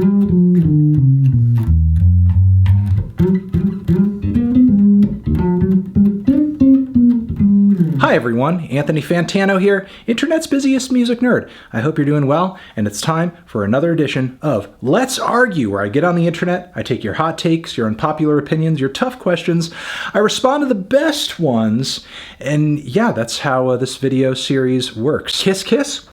Hi everyone, Anthony Fantano here, Internet's busiest music nerd. I hope you're doing well, and it's time for another edition of Let's Argue, where I get on the internet, I take your hot takes, your unpopular opinions, your tough questions, I respond to the best ones, and yeah, that's how this video series works. Kiss, kiss.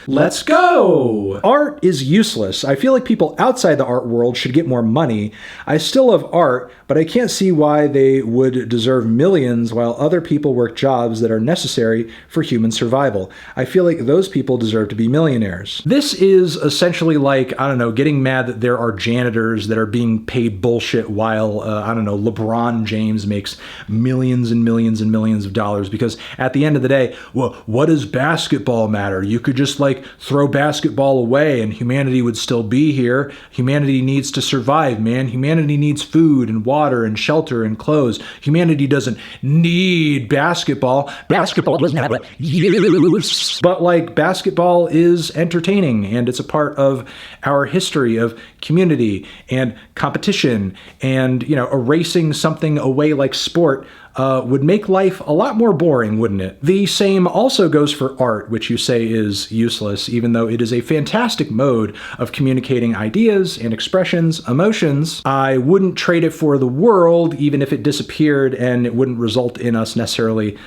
Let's go! Art is useless. I feel like people outside the art world should get more money. I still love art, but I can't see why they would deserve millions while other people work jobs that are necessary for human survival. I feel like those people deserve to be millionaires. This is essentially like, I don't know, getting mad that there are janitors that are being paid bullshit while, I don't know, LeBron James makes millions and millions and millions of dollars, because at the end of the day, well, what does basketball matter? You could just like throw basketball away and humanity would still be here. Humanity needs to survive, man. Humanity needs food and water and shelter and clothes. Humanity doesn't need basketball. Basketball doesn't have a use. But like, basketball is entertaining and it's a part of our history of community and competition, and, you know, erasing something away like sport would make life a lot more boring, wouldn't it? The same also goes for art, which you say is useless, even though it is a fantastic mode of communicating ideas and expressions, emotions. I wouldn't trade it for the world, even if it disappeared, and it wouldn't result in us necessarily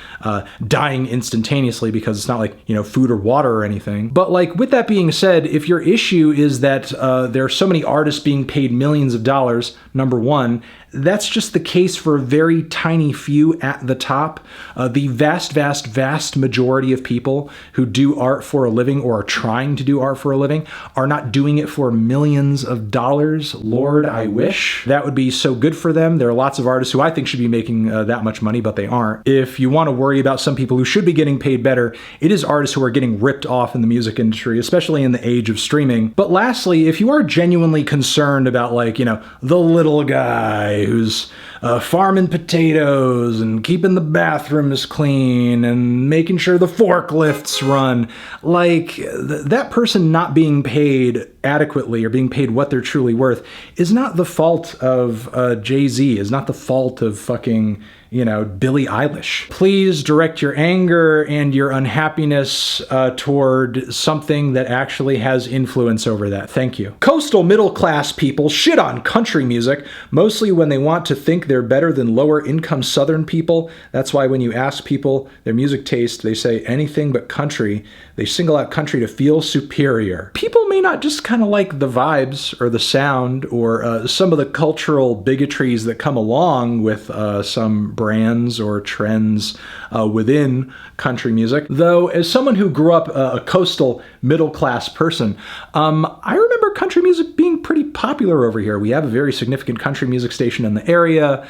dying instantaneously, because it's not like, you know, food or water or anything. But like, with that being said, if your issue is that there are so many artists being paid millions of dollars, number one, that's just the case for a very tiny few at the top. The vast majority of people who do art for a living or are trying to do art for a living are not doing it for millions of dollars. Lord, I wish. That would be so good for them. There are lots of artists who I think should be making that much money, but they aren't. If you want to worry about some people who should be getting paid better, it is artists who are getting ripped off in the music industry, especially in the age of streaming. But lastly, if you are genuinely concerned about, like, you know, the little guy who's farming potatoes and keeping the bathrooms clean and making sure the forklifts run, like, that person not being paid adequately or being paid what they're truly worth is not the fault of Jay-Z, is not the fault of fucking, you know, Billie Eilish. Please direct your anger and your unhappiness toward something that actually has influence over that. Thank you. Coastal middle class people shit on country music, mostly when they want to think they're better than lower income southern people. That's why when you ask people their music taste, they say anything but country. They single out country to feel superior. People may not just kind of like the vibes or the sound or some of the cultural bigotries that come along with some brands or trends within country music. Though, as someone who grew up a coastal middle-class person, I remember country music being pretty popular over here. We have a very significant country music station in the area,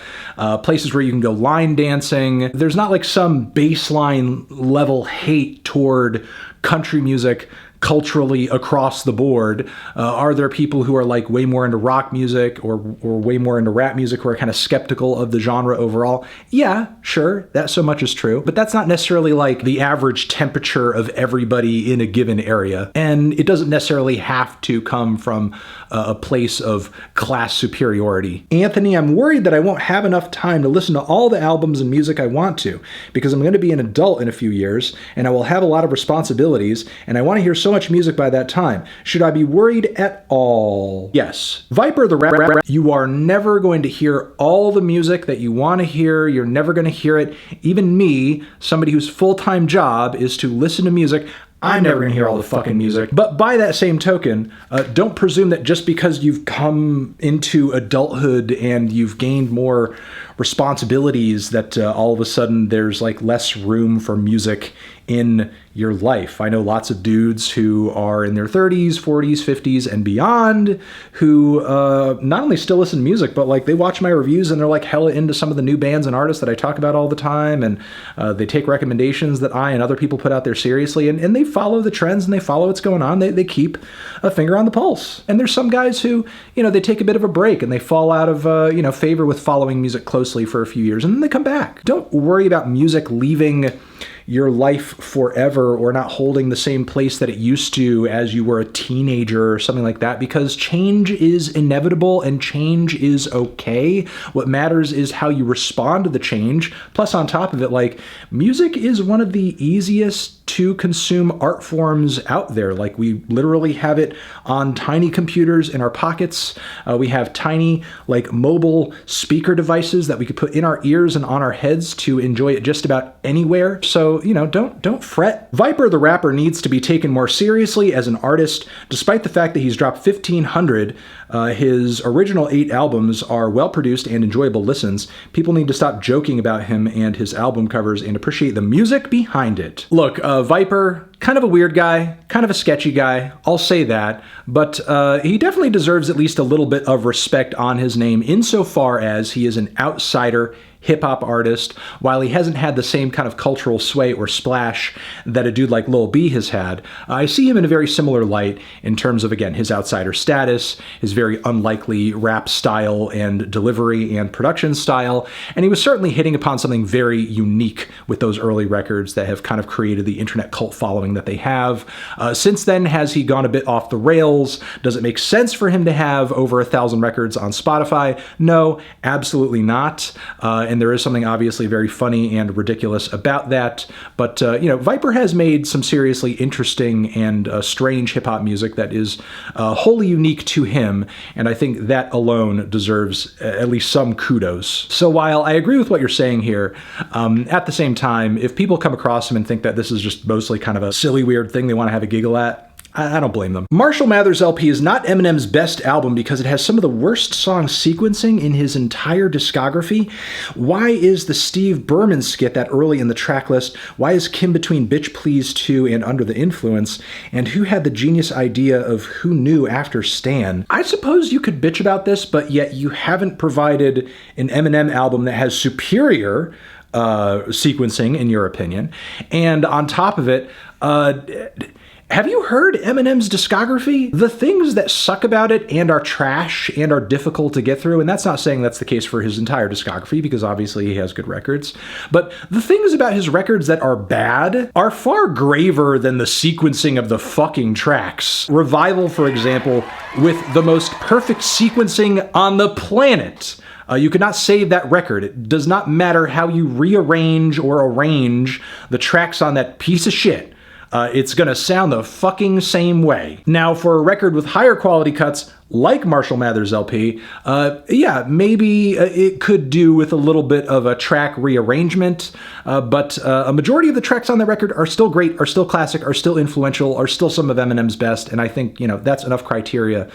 places where you can go line dancing. There's not like some baseline level hate toward country music culturally across the board. Are there people who are like way more into rock music or way more into rap music who are kind of skeptical of the genre overall? Yeah, sure, that so much is true, but that's not necessarily like the average temperature of everybody in a given area. And it doesn't necessarily have to come from a place of class superiority. Anthony, I'm worried that I won't have enough time to listen to all the albums and music I want to, because I'm going to be an adult in a few years, and I will have a lot of responsibilities, and I want to hear so much music by that time. Should I be worried at all? Yes. Viper the rap, you are never going to hear all the music that you want to hear. You're never going to hear it. Even me, somebody whose full-time job is to listen to music, I'm never gonna hear all the fucking music. But by that same token, don't presume that just because you've come into adulthood and you've gained more responsibilities that all of a sudden there's like less room for music in your life. I know lots of dudes who are in their 30s, 40s, 50s, and beyond who not only still listen to music, but like they watch my reviews and they're like hella into some of the new bands and artists that I talk about all the time, and they take recommendations that I and other people put out there seriously, and they follow the trends and they follow what's going on. They keep a finger on the pulse. And there's some guys who, you know, they take a bit of a break and they fall out of, you know, favor with following music closely for a few years and then they come back. Don't worry about music leaving your life forever or not holding the same place that it used to as you were a teenager or something like that, because change is inevitable and change is okay. What matters is how you respond to the change. Plus, on top of it, like, music is one of the easiest to consume art forms out there. Like, we literally have it on tiny computers in our pockets. We have tiny, like, mobile speaker devices that we could put in our ears and on our heads to enjoy it just about anywhere. So, you know, don't fret. Viper the rapper needs to be taken more seriously as an artist. Despite the fact that he's dropped 1,500, his original 8 albums are well-produced and enjoyable listens. People need to stop joking about him and his album covers and appreciate the music behind it. Look, Viper, kind of a weird guy, kind of a sketchy guy, I'll say that, but he definitely deserves at least a little bit of respect on his name insofar as he is an outsider hip-hop artist. While he hasn't had the same kind of cultural sway or splash that a dude like Lil B has had, I see him in a very similar light in terms of, again, his outsider status, his very unlikely rap style and delivery and production style, and he was certainly hitting upon something very unique with those early records that have kind of created the internet cult following that they have. Since then, has he gone a bit off the rails? Does it make sense for him to have over 1,000 records on Spotify? No, absolutely not. And there is something obviously very funny and ridiculous about that. But, you know, Viper has made some seriously interesting and strange hip-hop music that is wholly unique to him, and I think that alone deserves at least some kudos. So while I agree with what you're saying here, at the same time, if people come across him and think that this is just mostly kind of a silly, weird thing they want to have a giggle at, I don't blame them. Marshall Mathers LP is not Eminem's best album because it has some of the worst song sequencing in his entire discography. Why is the Steve Berman skit that early in the track list? Why is Kim Between Bitch Please 2 and Under the Influence? And who had the genius idea of Who Knew After Stan? I suppose you could bitch about this, but yet you haven't provided an Eminem album that has superior sequencing, in your opinion. And on top of it, have you heard Eminem's discography? The things that suck about it and are trash and are difficult to get through, and that's not saying that's the case for his entire discography, because obviously he has good records, but the things about his records that are bad are far graver than the sequencing of the fucking tracks. Revival, for example, with the most perfect sequencing on the planet. You could not save that record. It does not matter how you rearrange or arrange the tracks on that piece of shit. It's gonna sound the fucking same way. Now, for a record with higher quality cuts, like Marshall Mathers LP, yeah, maybe it could do with a little bit of a track rearrangement, but a majority of the tracks on that record are still great, are still classic, are still influential, are still some of Eminem's best, and I think, you know, that's enough criteria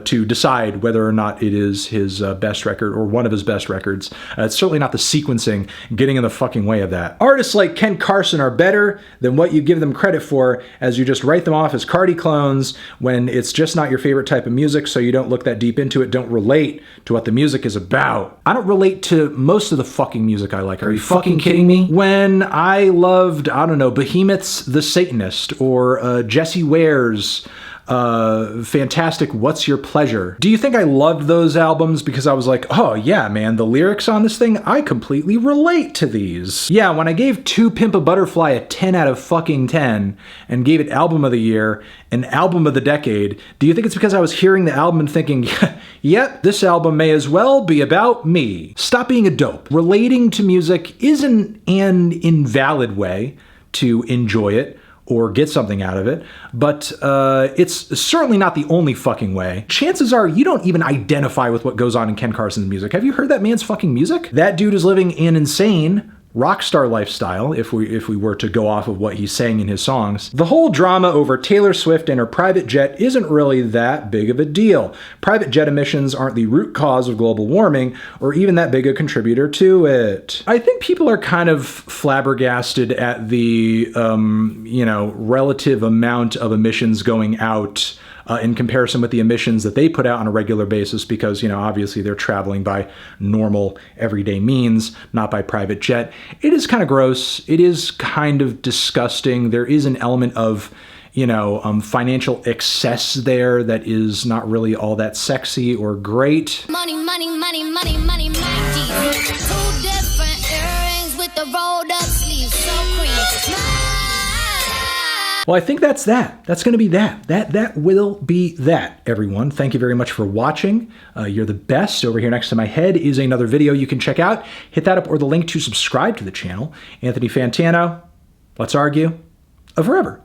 to decide whether or not it is his best record or one of his best records. It's certainly not the sequencing getting in the fucking way of that. Artists like Ken Carson are better than what you give them credit for, as you just write them off as Cardi clones when it's just not your favorite type of music, so you don't look that deep into it, don't relate to what the music is about. I don't relate to most of the fucking music I like. Are you fucking kidding me? When I loved, I don't know, Behemoth's The Satanist or Jesse Ware's fantastic What's Your Pleasure. Do you think I loved those albums because I was like, oh yeah, man, the lyrics on this thing, I completely relate to these. Yeah, when I gave To Pimp a Butterfly a 10 out of fucking 10 and gave it Album of the Year and Album of the Decade, do you think it's because I was hearing the album and thinking, yep, this album may as well be about me? Stop being a dope. Relating to music isn't an invalid way to enjoy it or get something out of it, but it's certainly not the only fucking way. Chances are you don't even identify with what goes on in Ken Carson's music. Have you heard that man's fucking music? That dude is living an insane rock star lifestyle, if we were to go off of what he's saying in his songs. The whole drama over Taylor Swift and her private jet isn't really that big of a deal. Private jet emissions aren't the root cause of global warming, or even that big a contributor to it. I think people are kind of flabbergasted at the, relative amount of emissions going out in comparison with the emissions that they put out on a regular basis because, obviously they're traveling by normal everyday means, not by private jet. It is kind of gross. It is kind of disgusting. There is an element of, financial excess there that is not really all that sexy or great. Money, money, money, money, money, money. Two different earrings with the rolled up sleeves, so cream. Well, I think that's that. That's going to be that. That will be that, everyone. Thank you very much for watching. You're the best. Over here next to my head is another video you can check out. Hit that up or the link to subscribe to the channel. Anthony Fantano, let's argue forever.